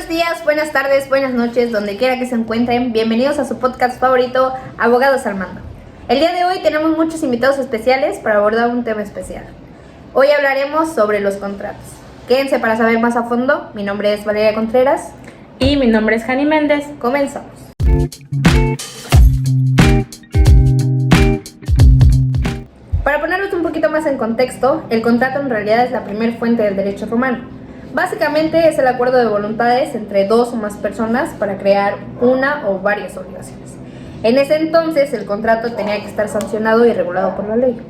Buenos días, buenas tardes, buenas noches, donde quiera que se encuentren. Bienvenidos a su podcast favorito, Abogados al Mando. El día de hoy tenemos muchos invitados especiales para abordar un tema especial. Hoy hablaremos sobre los contratos. Quédense para saber más a fondo. Mi nombre es Valeria Contreras. Y mi nombre es Jani Méndez. Comenzamos. Para ponerlos un poquito más en contexto, el contrato en realidad es la primera fuente del derecho romano. Básicamente es el acuerdo de voluntades entre dos o más personas para crear una o varias obligaciones. En ese entonces el contrato tenía que estar sancionado y regulado por la ley.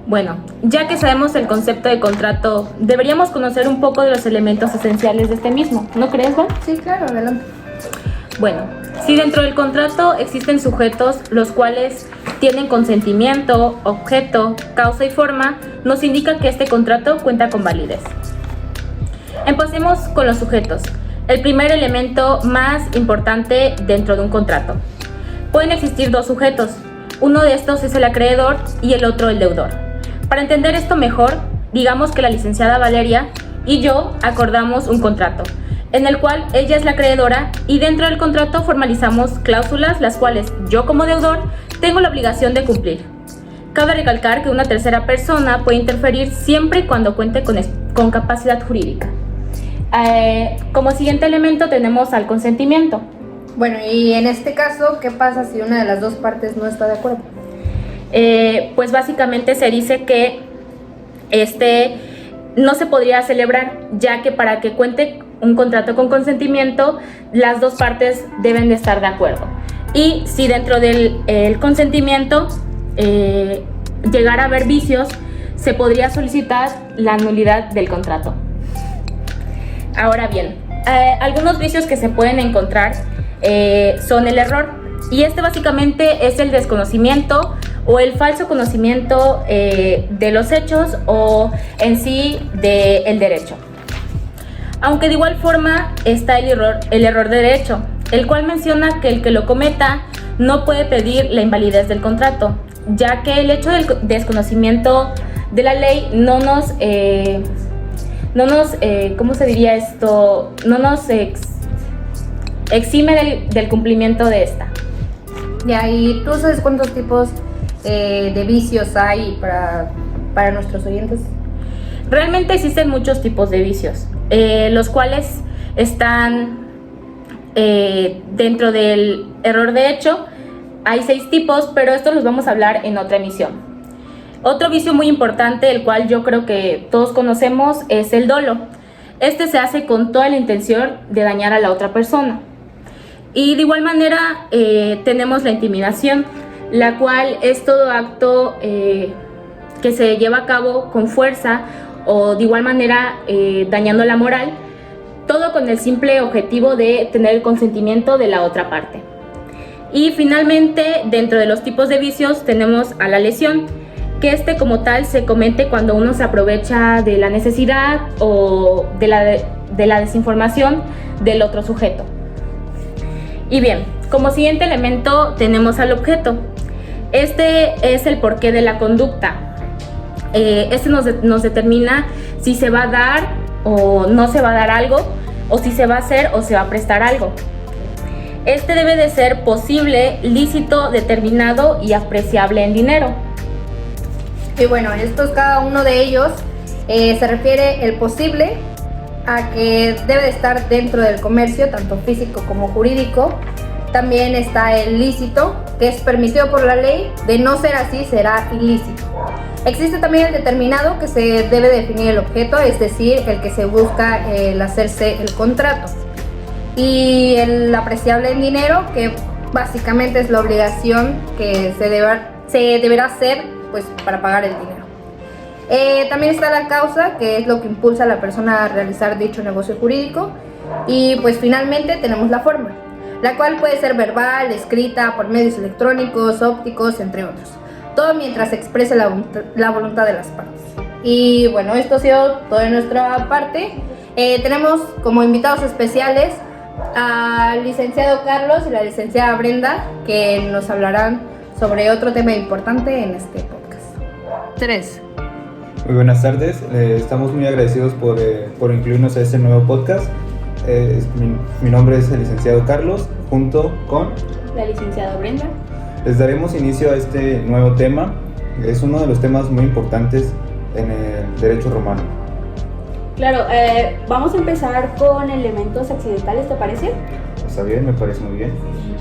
Bueno, ya que sabemos el concepto de contrato, deberíamos conocer un poco de los elementos esenciales de este mismo, ¿no crees, Juan? Sí, claro, adelante. Bueno, si dentro del contrato existen sujetos los cuales tienen consentimiento, objeto, causa y forma, nos indica que este contrato cuenta con validez. Empecemos con los sujetos, el primer elemento más importante dentro de un contrato. Pueden existir dos sujetos, uno de estos es el acreedor y el otro el deudor. Para entender esto mejor, digamos que la licenciada Valeria y yo acordamos un contrato, en el cual ella es la acreedora y dentro del contrato formalizamos cláusulas las cuales yo como deudor tengo la obligación de cumplir. Cabe recalcar que una tercera persona puede interferir siempre y cuando cuente con capacidad jurídica. Como siguiente elemento tenemos al consentimiento. Bueno, y en este caso, ¿qué pasa si una de las dos partes no está de acuerdo? Pues básicamente se dice que no se podría celebrar, ya que para que cuente un contrato con consentimiento, las dos partes deben de estar de acuerdo. Y si dentro del consentimiento llegara a haber vicios, se podría solicitar la nulidad del contrato. Ahora bien, algunos vicios que se pueden encontrar son el error, y básicamente es el desconocimiento o el falso conocimiento de los hechos o en sí del derecho. Aunque de igual forma está el error de derecho, el cual menciona que el que lo cometa no puede pedir la invalidez del contrato, ya que el hecho del desconocimiento de la ley no nos ¿cómo se diría esto? No nos exime del cumplimiento de esta. Ya, ¿y tú sabes cuántos tipos de vicios hay para nuestros oyentes? Realmente existen muchos tipos de vicios, los cuales están dentro del error de hecho. Hay 6 tipos, pero estos los vamos a hablar en otra emisión. Otro vicio muy importante, el cual yo creo que todos conocemos, es el dolo. Se hace con toda la intención de dañar a la otra persona. Y de igual manera tenemos la intimidación, la cual es todo acto que se lleva a cabo con fuerza o de igual manera dañando la moral, todo con el simple objetivo de tener el consentimiento de la otra parte. Y finalmente, dentro de los tipos de vicios tenemos a la lesión, que como tal se comete cuando uno se aprovecha de la necesidad o de la desinformación del otro sujeto. Y bien, como siguiente elemento tenemos al objeto. Es el porqué de la conducta. Nos determina si se va a dar o no se va a dar algo, o si se va a hacer o se va a prestar algo. Debe de ser posible, lícito, determinado y apreciable en dinero. Y bueno, cada uno de ellos se refiere el posible a que debe de estar dentro del comercio, tanto físico como jurídico. También está el lícito, que es permitido por la ley, de no ser así será ilícito. Existe también el determinado, que se debe definir el objeto, es decir, el que se busca el hacerse el contrato. Y el apreciable en dinero, que básicamente es la obligación que se deberá hacer pues para pagar el dinero. También está la causa, que es lo que impulsa a la persona a realizar dicho negocio jurídico. Y pues finalmente tenemos la forma, la cual puede ser verbal, escrita, por medios electrónicos, ópticos, entre otros. Todo mientras se exprese la voluntad de las partes. Y bueno, esto ha sido todo de nuestra parte. Tenemos como invitados especiales al licenciado Carlos y la licenciada Brenda, que nos hablarán sobre otro tema importante en este podcast. 3. Muy buenas tardes, estamos muy agradecidos por incluirnos a este nuevo podcast. Mi nombre es el licenciado Carlos, junto con la licenciada Brenda. Les daremos inicio a este nuevo tema. Es uno de los temas muy importantes en el derecho romano. Claro, vamos a empezar con elementos accidentales, ¿te parece? Está bien, me parece muy bien.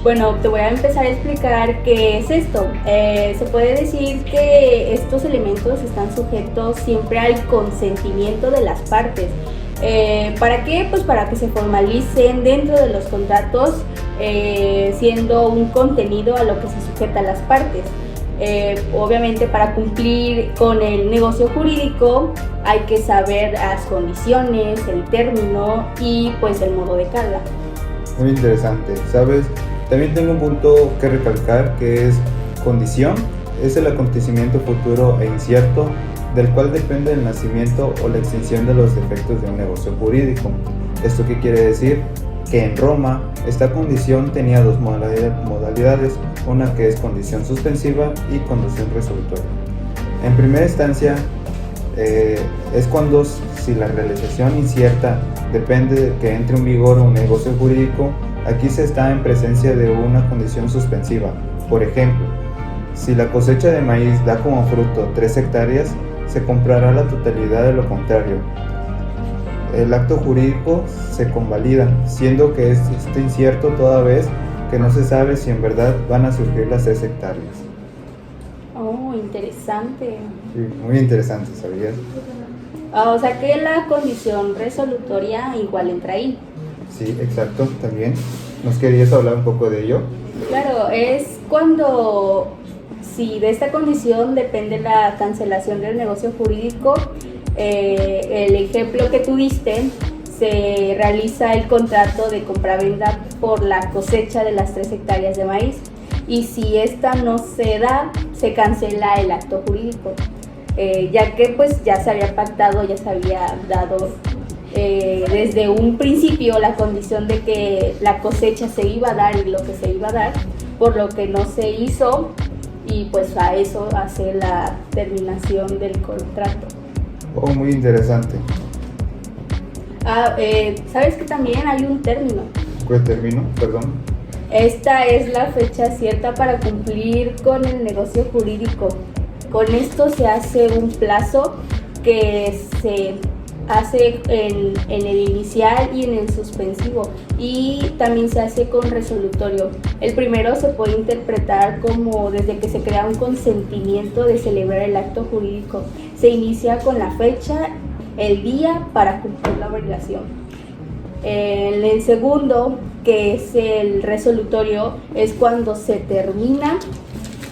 Bueno, te voy a empezar a explicar qué es esto. Se puede decir que estos elementos están sujetos siempre al consentimiento de las partes. ¿Para qué? Pues para que se formalicen dentro de los contratos, siendo un contenido a lo que se sujeta a las partes. Obviamente, para cumplir con el negocio jurídico hay que saber las condiciones, el término y pues el modo de carga. Muy interesante, ¿sabes? También tengo un punto que recalcar, que es condición. Es el acontecimiento futuro e incierto del cual depende el nacimiento o la extinción de los efectos de un negocio jurídico. ¿Esto qué quiere decir? Que en Roma esta condición tenía dos modalidades, una que es condición suspensiva y condición resolutoria. En primera instancia es cuando si la realización incierta depende de que entre en vigor un negocio jurídico, aquí se está en presencia de una condición suspensiva. Por ejemplo, si la cosecha de maíz da como fruto 3 hectáreas, se comprará la totalidad de lo contrario. El acto jurídico se convalida, siendo que es incierto toda vez que no se sabe si en verdad van a surgir las 3 hectáreas. Oh, interesante. Sí, muy interesante, ¿sabías? O sea que la condición resolutoria igual entra ahí. Sí, exacto, también. ¿Nos querías hablar un poco de ello? Claro, es cuando, si de esta condición depende la cancelación del negocio jurídico. El ejemplo que tú diste, se realiza el contrato de compraventa por la cosecha de las 3 hectáreas de maíz, y si esta no se da, se cancela el acto jurídico, ya que pues ya se había pactado, ya se había dado desde un principio la condición de que la cosecha se iba a dar y lo que se iba a dar, por lo que no se hizo, y pues a eso hace la terminación del contrato. Oh, muy interesante. ¿Sabes que también hay un término? ¿Cuál término? Perdón. Esta es la fecha cierta para cumplir con el negocio jurídico. Con esto se hace un plazo que se hace en el inicial y en el suspensivo, y también se hace con resolutorio. El primero se puede interpretar como desde que se crea un consentimiento de celebrar el acto jurídico. Se inicia con la fecha, el día para cumplir la obligación. El segundo, que es el resolutorio, es cuando se termina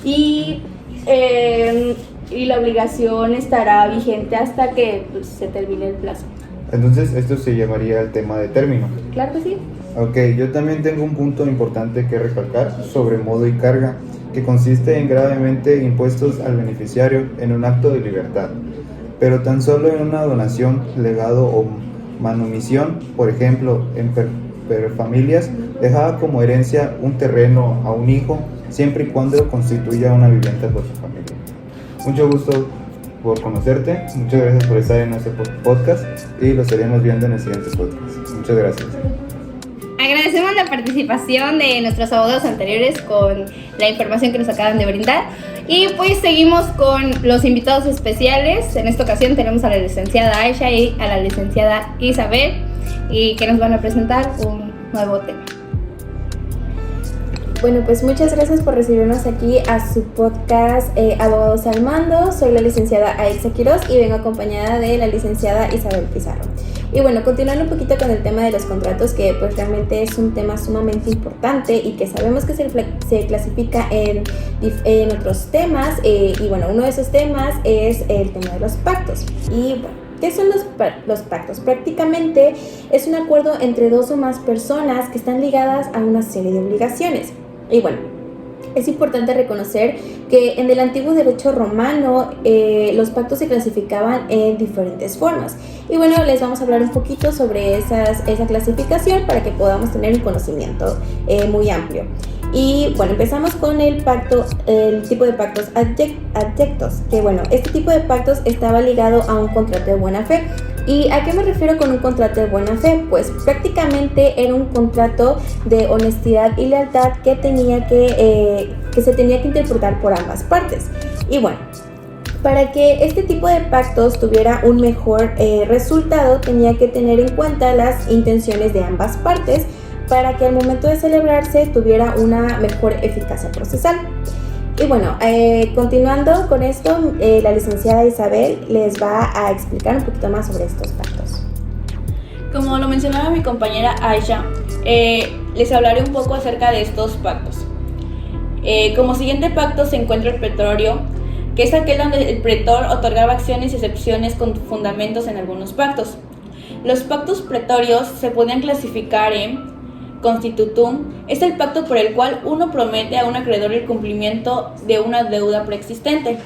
y la obligación estará vigente hasta que pues, se termine el plazo. Entonces esto se llamaría el tema de término. Claro que sí. Ok, yo también tengo un punto importante que recalcar sobre modo y carga, que consiste en gravemente impuestos al beneficiario en un acto de libertad, pero tan solo en una donación, legado o manumisión. Por ejemplo, en familias dejaba como herencia un terreno a un hijo, siempre y cuando constituya una vivienda por su familia. Mucho gusto por conocerte, muchas gracias por estar en este podcast y lo estaremos viendo en el siguiente podcast. Muchas gracias. Agradecemos la participación de nuestros abogados anteriores con la información que nos acaban de brindar, y pues seguimos con los invitados especiales. En esta ocasión tenemos a la licenciada Aisha y a la licenciada Isabel, y que nos van a presentar un nuevo tema. Bueno, pues muchas gracias por recibirnos aquí a su podcast Abogados al Mando. Soy la licenciada Aixa Quiroz y vengo acompañada de la licenciada Isabel Pizarro. Y bueno, continuando un poquito con el tema de los contratos, que pues realmente es un tema sumamente importante y que sabemos que se clasifica en otros temas, y bueno, uno de esos temas es el tema de los pactos. Y bueno, ¿qué son los pactos? Prácticamente es un acuerdo entre dos o más personas que están ligadas a una serie de obligaciones. Y bueno, es importante reconocer que en el antiguo derecho romano los pactos se clasificaban en diferentes formas. Y bueno, les vamos a hablar un poquito sobre esa clasificación para que podamos tener un conocimiento muy amplio. Y bueno, empezamos con el tipo de pactos adyectos, que bueno, este tipo de pactos estaba ligado a un contrato de buena fe. ¿Y a qué me refiero con un contrato de buena fe? Pues prácticamente era un contrato de honestidad y lealtad que se tenía que interpretar por ambas partes. Y bueno, para que este tipo de pactos tuviera un mejor resultado, tenía que tener en cuenta las intenciones de ambas partes para que al momento de celebrarse tuviera una mejor eficacia procesal. Y bueno, continuando con esto, la licenciada Isabel les va a explicar un poquito más sobre estos pactos. Como lo mencionaba mi compañera Aisha, les hablaré un poco acerca de estos pactos. Como siguiente pacto se encuentra el pretorio, que es aquel donde el pretor otorgaba acciones y excepciones con fundamentos en algunos pactos. Los pactos pretorios se podían clasificar en constitutum, es el pacto por el cual uno promete a un acreedor el cumplimiento de una deuda preexistente.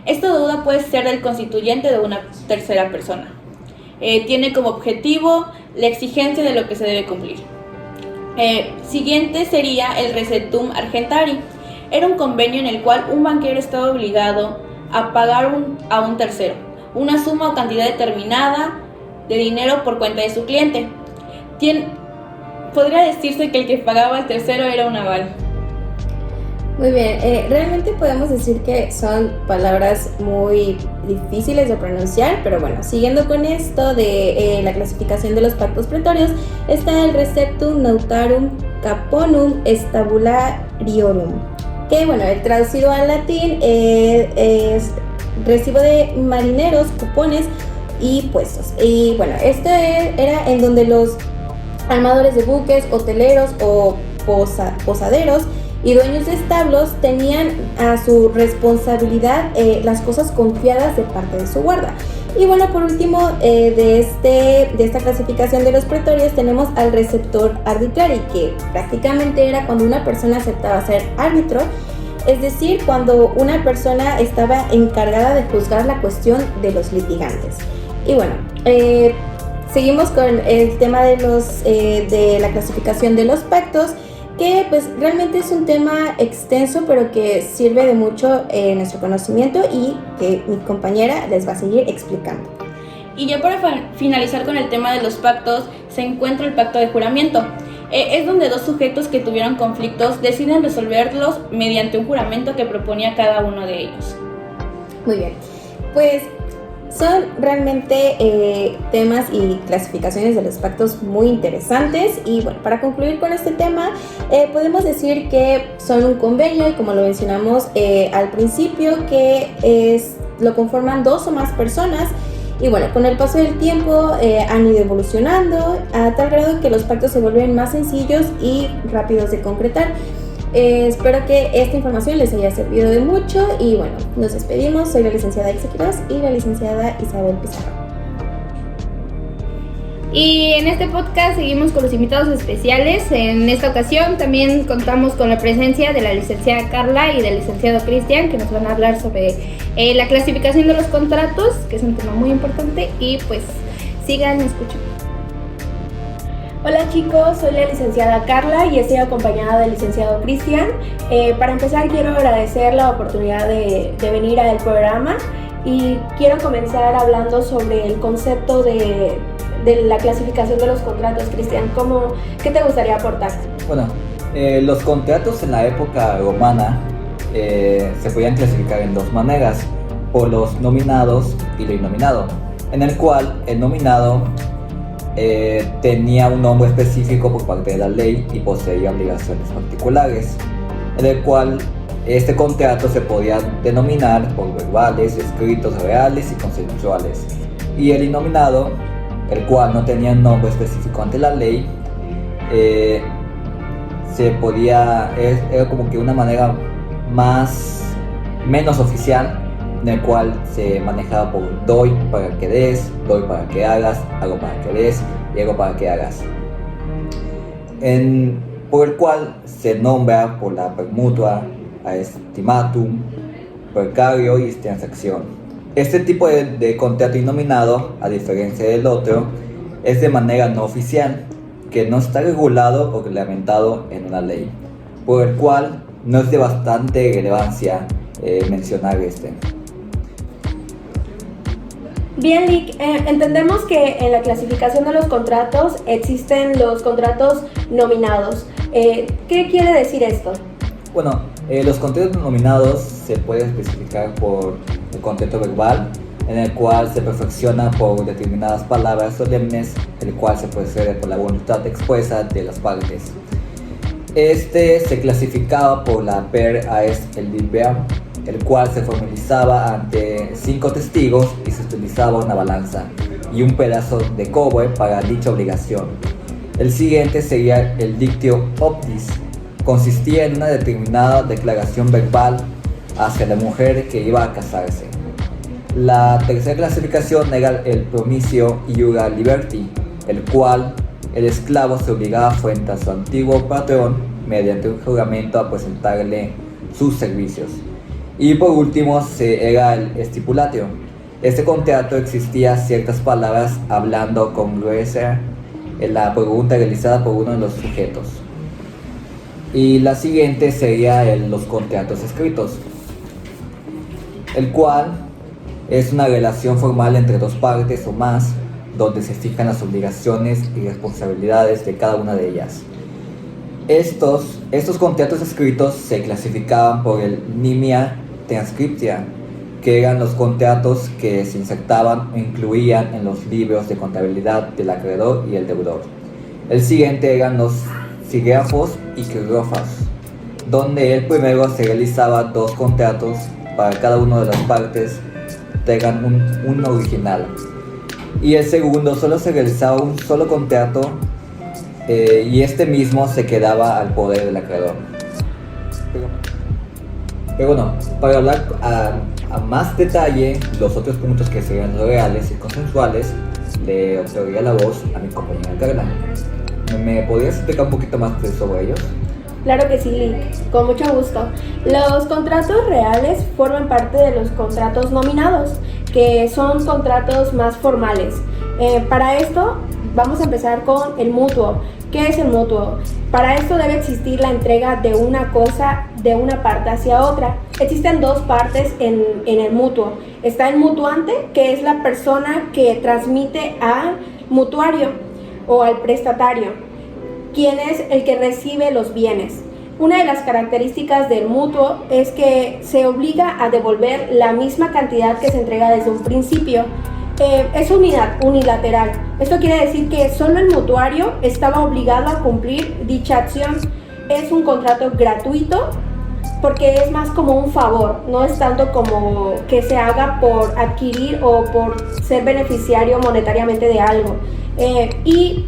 Esta deuda puede ser del constituyente de una tercera persona. Tiene como objetivo la exigencia de lo que se debe cumplir. Siguiente sería el recetum argentari. Era un convenio en el cual un banquero estaba obligado a pagar a un tercero una suma o cantidad determinada de dinero por cuenta de su cliente. Podría decirse que el que pagaba al tercero era un aval. Muy bien, realmente podemos decir que son palabras muy difíciles de pronunciar, pero bueno, siguiendo con esto de la clasificación de los pactos pretorios, está el receptum nautarum caponum stabulariorum, que bueno, traducido al latín es recibo de marineros, cupones y puestos. Y bueno, esto era en donde los armadores de buques, hoteleros o posaderos y dueños de establos tenían a su responsabilidad las cosas confiadas de parte de su guarda. Y bueno, por último, de esta clasificación de los pretorios tenemos al receptor arbitrari, que prácticamente era cuando una persona aceptaba ser árbitro, es decir, cuando una persona estaba encargada de juzgar la cuestión de los litigantes. Y bueno, seguimos con el tema de la clasificación de los pactos, que pues realmente es un tema extenso, pero que sirve de mucho en nuestro conocimiento y que mi compañera les va a seguir explicando. Y ya para finalizar con el tema de los pactos, se encuentra el pacto de juramento. Es donde dos sujetos que tuvieron conflictos deciden resolverlos mediante un juramento que proponía cada uno de ellos. Muy bien, pues son realmente temas y clasificaciones de los pactos muy interesantes. Y bueno, para concluir con este tema, podemos decir que son un convenio, y como lo mencionamos al principio, que lo conforman dos o más personas. Y bueno, con el paso del tiempo han ido evolucionando a tal grado que los pactos se vuelven más sencillos y rápidos de concretar. Espero que esta información les haya servido de mucho y bueno, nos despedimos. Soy la licenciada Aixa Quiroz y la licenciada Isabel Pizarro. Y en este podcast seguimos con los invitados especiales. En esta ocasión también contamos con la presencia de la licenciada Carla y del licenciado Cristian, que nos van a hablar sobre la clasificación de los contratos, que es un tema muy importante, y pues sigan escuchando. Hola chicos, soy la licenciada Carla y estoy acompañada del licenciado Cristian. Para empezar quiero agradecer la oportunidad de venir al programa y quiero comenzar hablando sobre el concepto de la clasificación de los contratos. Cristian, ¿qué te gustaría aportar? Bueno, los contratos en la época romana se podían clasificar en dos maneras, por los nominados y lo innominado, en el cual el nominado tenía un nombre específico por parte de la ley y poseía obligaciones particulares, en el cual este contrato se podía denominar por verbales, escritos, reales y consensuales. Y el innominado, el cual no tenía un nombre específico ante la ley, era como que una manera menos oficial, en el cual se manejaba por doy para que des, doy para que hagas, hago para que des y hago para que hagas, por el cual se nombra por la permutua, estimatum, precario y transacción. Este tipo de contrato innominado, a diferencia del otro, es de manera no oficial, que no está regulado o reglamentado en una ley, por el cual no es de bastante relevancia mencionar este. Bien, Lick, entendemos que en la clasificación de los contratos existen los contratos nominados. ¿Qué quiere decir esto? Bueno, los contratos nominados se pueden especificar por el contrato verbal, en el cual se perfecciona por determinadas palabras solemnes, el cual se procede por la voluntad expresa de las partes. Este se clasificaba por la per aes el libea, el cual se formalizaba ante 5 testigos y se utilizaba una balanza y un pedazo de cobre para dicha obligación. El siguiente sería el dictio optis. Consistía en una determinada declaración verbal hacia la mujer que iba a casarse. La tercera clasificación era el promisio iura liberti, el cual el esclavo se obligaba frente a su antiguo patrón mediante un juramento a presentarle sus servicios. Y por último era el estipulatio. Este contrato existía ciertas palabras hablando congruencia en la pregunta realizada por uno de los sujetos. Y la siguiente sería los contratos escritos, el cual es una relación formal entre dos partes o más, donde se fijan las obligaciones y responsabilidades de cada una de ellas. Estos contratos escritos se clasificaban por el nimia transcriptia, que eran los contratos que se insertaban o incluían en los libros de contabilidad del acreedor y el deudor. El siguiente eran los sígrafos y crígrafos, donde el primero se realizaba 2 contratos para cada una de las partes, tengan un original, y el segundo solo se realizaba un solo contrato y este mismo se quedaba al poder del acreedor. Pero bueno, para hablar a más detalle los otros puntos que serían los reales y consensuales, le otorgaría la voz a mi compañera Carla. ¿Me podrías explicar un poquito más sobre ellos? Claro que sí, Lick, con mucho gusto. Los contratos reales forman parte de los contratos nominados, que son contratos más formales. Para esto vamos a empezar con el mutuo. ¿Qué es el mutuo? Para esto debe existir la entrega de una cosa de una parte hacia otra. Existen 2 partes en el mutuo. Está el mutuante, que es la persona que transmite al mutuario o al prestatario, quien es el que recibe los bienes. Una de las características del mutuo es que se obliga a devolver la misma cantidad que se entrega desde un principio. Es unilateral. Esto quiere decir que solo el mutuario estaba obligado a cumplir dicha acción. Es un contrato gratuito porque es más como un favor, no es tanto como que se haga por adquirir o por ser beneficiario monetariamente de algo. Y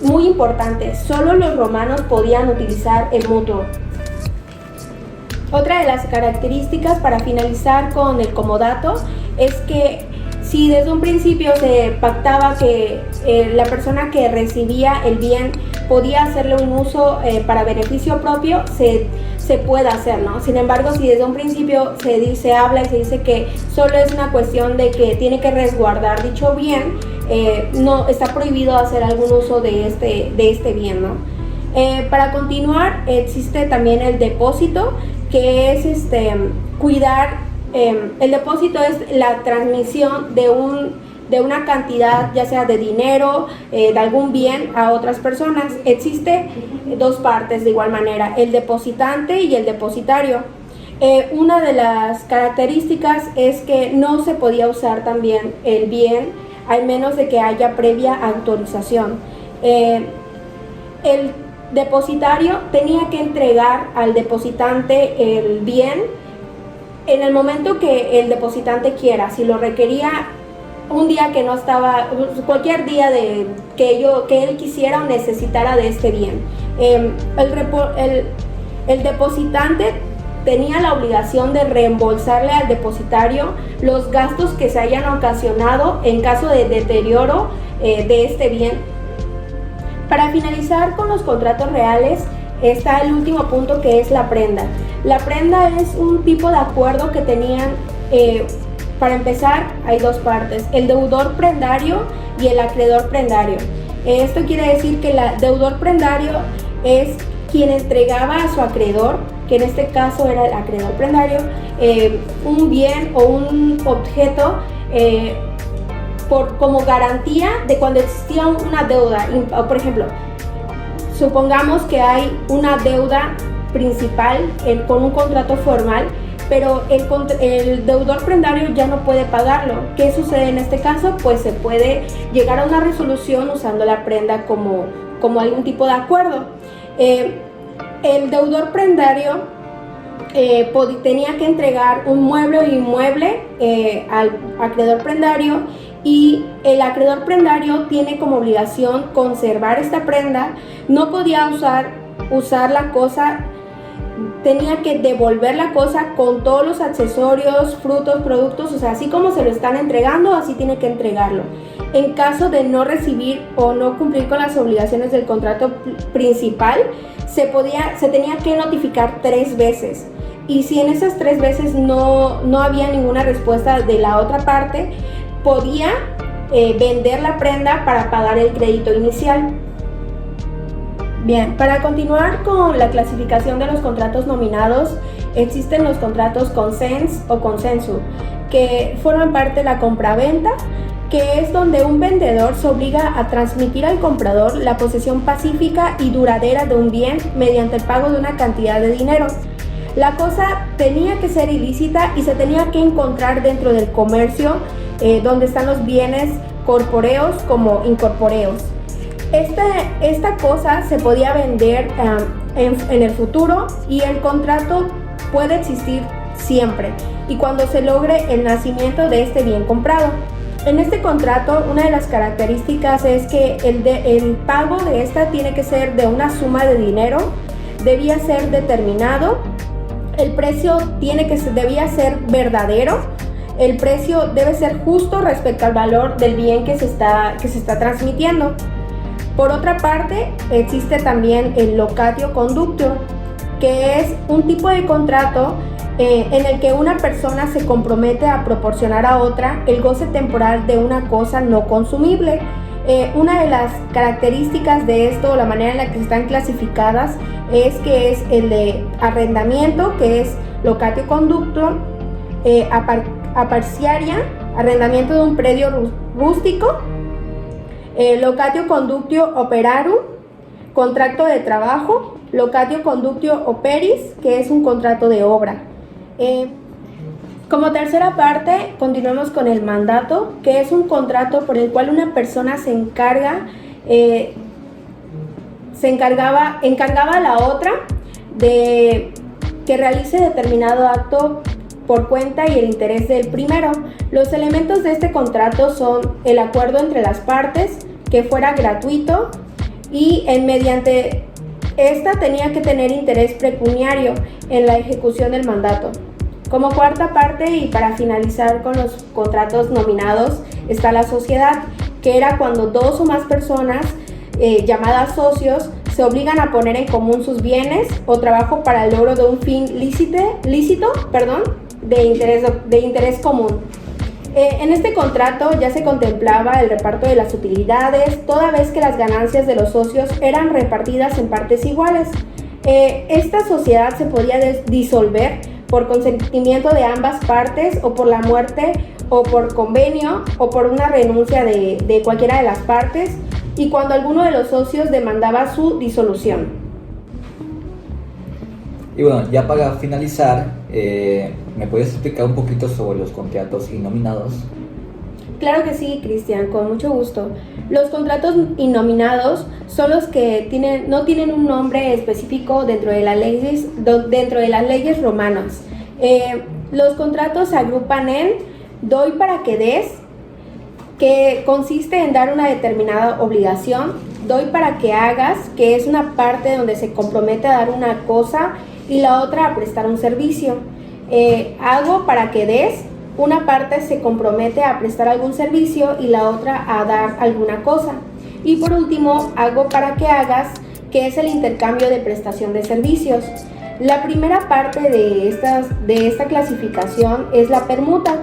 muy importante, solo los romanos podían utilizar el mutuo. Otra de las características para finalizar con el comodato es que si desde un principio se pactaba que la persona que recibía el bien podía hacerle un uso para beneficio propio, se puede hacer, ¿no? Sin embargo, si desde un principio se habla y se dice que solo es una cuestión de que tiene que resguardar dicho bien, no está prohibido hacer algún uso de este bien, ¿no? Para continuar, existe también el depósito, que es cuidar. El depósito es la transmisión de una cantidad, ya sea de dinero, de algún bien a otras personas. Existe 2 partes de igual manera, el depositante y el depositario. Una de las características es que no se podía usar también el bien al menos de que haya previa autorización. El depositario tenía que entregar al depositante el bien en el momento que el depositante quiera. Si lo requería un día que no estaba, cualquier día que él quisiera o necesitara de este bien. El depositante tenía la obligación de reembolsarle al depositario los gastos que se hayan ocasionado en caso de deterioro de este bien. Para finalizar con los contratos reales, está el último punto, que es la prenda. La prenda es un tipo de acuerdo que tenían, para empezar, hay 2 partes, el deudor prendario y el acreedor prendario. Esto quiere decir que el deudor prendario es quien entregaba a su acreedor, que en este caso era el acreedor prendario, un bien o un objeto como garantía de cuando existía una deuda. Por ejemplo, supongamos que hay una deuda principal con un contrato formal, pero el deudor prendario ya no puede pagarlo. ¿Qué sucede en este caso? Pues se puede llegar a una resolución usando la prenda como algún tipo de acuerdo. El deudor prendario tenía que entregar un mueble o inmueble al acreedor prendario, y el acreedor prendario tiene como obligación conservar esta prenda. No podía usar la cosa, tenía que devolver la cosa con todos los accesorios, frutos, productos, o sea, así como se lo están entregando, así tiene que entregarlo. En caso de no recibir o no cumplir con las obligaciones del contrato principal, se tenía que notificar 3 veces. Y si en esas 3 veces no había ninguna respuesta de la otra parte, podía vender la prenda para pagar el crédito inicial. Bien, para continuar con la clasificación de los contratos nominados, existen los contratos consens o consensu, que forman parte de la compraventa, que es donde un vendedor se obliga a transmitir al comprador la posesión pacífica y duradera de un bien mediante el pago de una cantidad de dinero. La cosa tenía que ser ilícita y se tenía que encontrar dentro del comercio, donde están los bienes corpóreos como incorpóreos. Esta cosa se podía vender en el futuro, y el contrato puede existir siempre y cuando se logre el nacimiento de este bien comprado. En este contrato, una de las características es que el pago de esta tiene que ser de una suma de dinero, debía ser determinado, el precio debía ser verdadero, el precio debe ser justo respecto al valor del bien que se está transmitiendo. Por otra parte, existe también el locatio conductio, que es un tipo de contrato en el que una persona se compromete a proporcionar a otra el goce temporal de una cosa no consumible. Una de las características de esto, la manera en la que están clasificadas, es que es el de arrendamiento, que es locatio conductio, aparciaria, arrendamiento de un predio rústico, locatio conductio operarum, contrato de trabajo, locatio conductio operis, que es un contrato de obra. Como tercera parte, continuamos con el mandato, que es un contrato por el cual una persona encargaba a la otra de que realice determinado acto por cuenta y el interés del primero. Los elementos de este contrato son el acuerdo entre las partes, que fuera gratuito, y mediante esta tenía que tener interés pecuniario en la ejecución del mandato. Como cuarta parte, y para finalizar con los contratos nominados, está la sociedad, que era cuando 2 o más personas llamadas socios se obligan a poner en común sus bienes o trabajo para el logro de un fin lícito, de interés común. En este contrato ya se contemplaba el reparto de las utilidades, toda vez que las ganancias de los socios eran repartidas en partes iguales. Esta sociedad se podía disolver por consentimiento de ambas partes, o por la muerte, o por convenio, o por una renuncia de cualquiera de las partes, y cuando alguno de los socios demandaba su disolución. Y bueno, ya para finalizar, ¿me puedes explicar un poquito sobre los contratos innominados? Claro que sí, Cristian, con mucho gusto. Los contratos innominados son los que no tienen un nombre específico dentro de las leyes romanas. Los contratos se agrupan en doy para que des, que consiste en dar una determinada obligación; doy para que hagas, que es una parte donde se compromete a dar una cosa y la otra a prestar un servicio; hago para que des, una parte se compromete a prestar algún servicio y la otra a dar alguna cosa; y por último, hago para que hagas, que es el intercambio de prestación de servicios. La primera parte de esta clasificación es la permuta,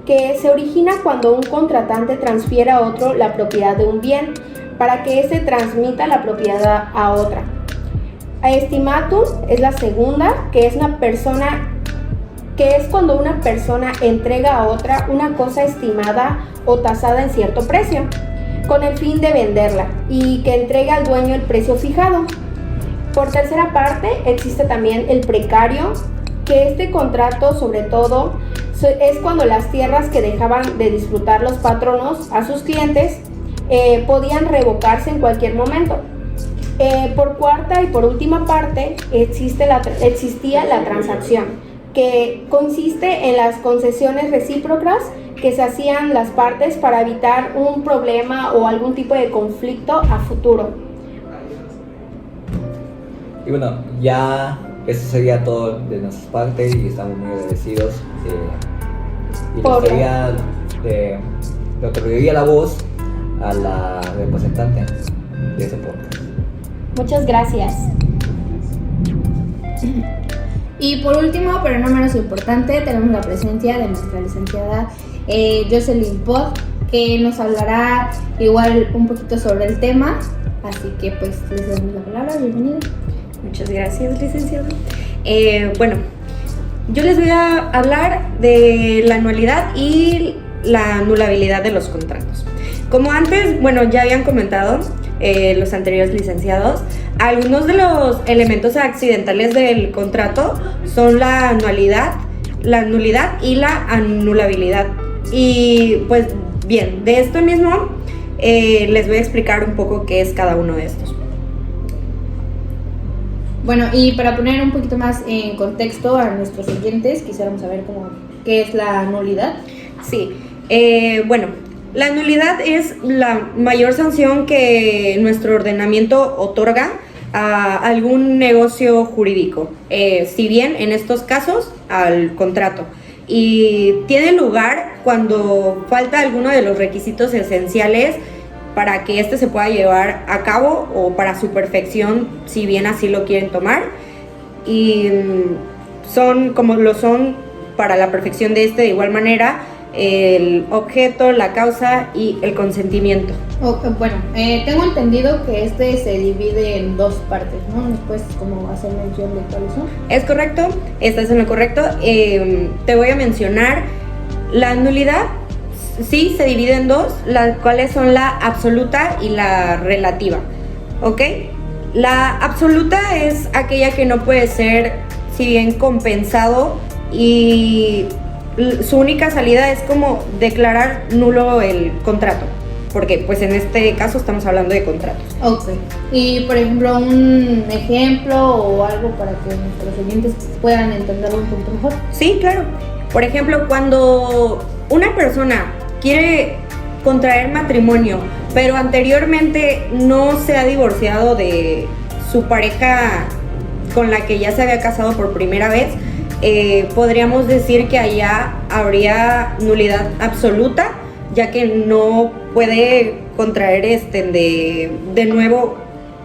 que se origina cuando un contratante transfiere a otro la propiedad de un bien para que éste transmita la propiedad a otra. Estimatum es la segunda, que es una persona que es cuando una persona entrega a otra una cosa estimada o tasada en cierto precio, con el fin de venderla, y que entrega al dueño el precio fijado. Por tercera parte, existe también el precario, que este contrato sobre todo es cuando las tierras que dejaban de disfrutar los patronos a sus clientes podían revocarse en cualquier momento. Por cuarta y por última parte, existía la transacción, que consiste en las concesiones recíprocas que se hacían las partes para evitar un problema o algún tipo de conflicto a futuro. Y bueno, ya eso sería todo de nuestra parte y estamos muy agradecidos. Y le otorgaría la voz a la representante de ese podcast. Muchas gracias. Y por último, pero no menos importante, tenemos la presencia de nuestra licenciada Jocelyn Pod, que nos hablará igual un poquito sobre el tema. Así que pues les damos la palabra, bienvenida. Muchas gracias, licenciado. Bueno, yo les voy a hablar de la anualidad y la anulabilidad de los contratos. Como antes, bueno, ya habían comentado los anteriores licenciados, algunos de los elementos accidentales del contrato son la nulidad y la anulabilidad. Y pues bien, de esto mismo les voy a explicar un poco qué es cada uno de estos. Bueno, y para poner un poquito más en contexto a nuestros oyentes, quisiéramos saber qué es la nulidad. Sí, bueno, la nulidad es la mayor sanción que nuestro ordenamiento otorga a algún negocio jurídico, si bien en estos casos al contrato, y tiene lugar cuando falta alguno de los requisitos esenciales para que este se pueda llevar a cabo o para su perfección, si bien así lo quieren tomar, y son como lo son para la perfección de de igual manera el objeto, la causa y el consentimiento. Bueno, tengo entendido que se divide en dos partes, ¿no? ¿Nos puedes como hacer mención de cuáles son? Es correcto, estás en lo correcto. Te voy a mencionar la nulidad. Sí, se divide en dos, las cuales son la absoluta y la relativa, ¿ok? La absoluta es aquella que no puede ser, si bien compensado, y su única salida es como declarar nulo el contrato, porque pues en este caso estamos hablando de contratos. Ok, y por ejemplo un ejemplo o algo para que nuestros oyentes puedan entenderlo un poquito mejor. Sí, claro. Por ejemplo, cuando una persona quiere contraer matrimonio, pero anteriormente no se ha divorciado de su pareja con la que ya se había casado por primera vez, podríamos decir que allá habría nulidad absoluta, ya que no puede contraer de nuevo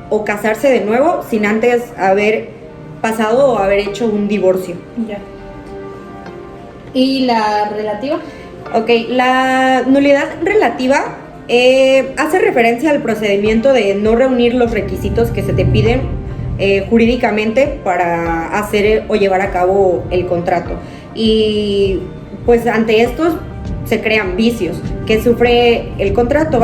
o casarse de nuevo sin antes haber pasado o haber hecho un divorcio. Ya. ¿Y la relativa? Ok, la nulidad relativa hace referencia al procedimiento de no reunir los requisitos que se te piden jurídicamente para hacer o llevar a cabo el contrato. Y pues ante estos se crean vicios que sufre el contrato,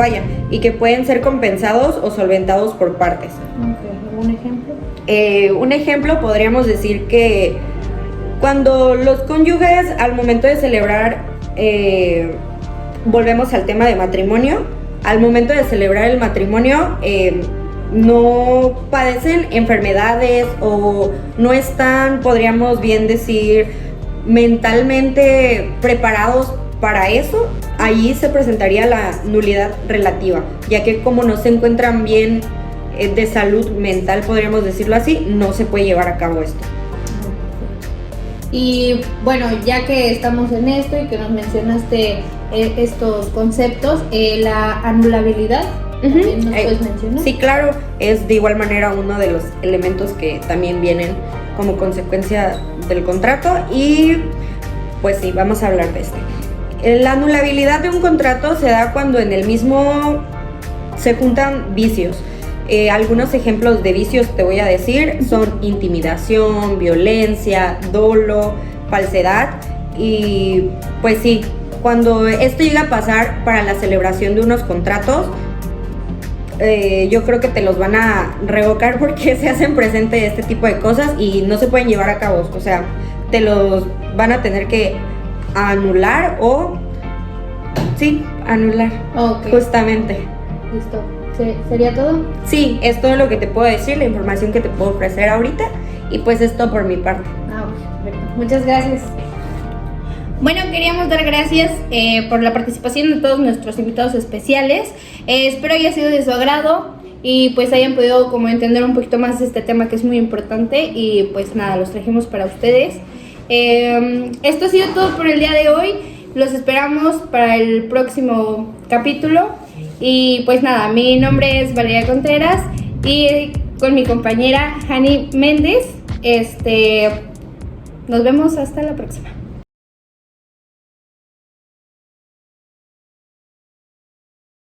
y que pueden ser compensados o solventados por partes. Okay. ¿Un ejemplo? Un ejemplo podríamos decir que cuando los cónyuges al momento de celebrar, volvemos al tema de matrimonio, al momento de celebrar el matrimonio no padecen enfermedades o no están, podríamos bien decir, mentalmente preparados para eso, ahí se presentaría la nulidad relativa, ya que como no se encuentran bien de salud mental, podríamos decirlo así, no se puede llevar a cabo esto. Y bueno, ya que estamos en esto y que nos mencionaste estos conceptos, la anulabilidad, ¿también nos puedes mencionar? Sí, claro, es de igual manera uno de los elementos que también vienen como consecuencia del contrato, y pues sí, vamos a hablar de este. La anulabilidad de un contrato se da cuando en el mismo se juntan vicios. Algunos ejemplos de vicios te voy a decir son intimidación, violencia, dolo, falsedad y pues sí, cuando esto llega a pasar para la celebración de unos contratos, yo creo que te los van a revocar porque se hacen presente este tipo de cosas y no se pueden llevar a cabo, o sea, te los van a tener que anular o sí, anular. Ok. Justamente. Listo. ¿Sería todo? Sí, es todo lo que te puedo decir, la información que te puedo ofrecer ahorita y pues esto por mi parte. Ah, perfecto. Muchas gracias. Bueno, queríamos dar gracias por la participación de todos nuestros invitados especiales. Espero haya sido de su agrado y pues hayan podido como entender un poquito más este tema que es muy importante y pues nada, los trajimos para ustedes. Esto ha sido todo por el día de hoy. Los esperamos para el próximo capítulo. Y pues nada, mi nombre es Valeria Contreras y con mi compañera Hani Méndez, nos vemos hasta la próxima.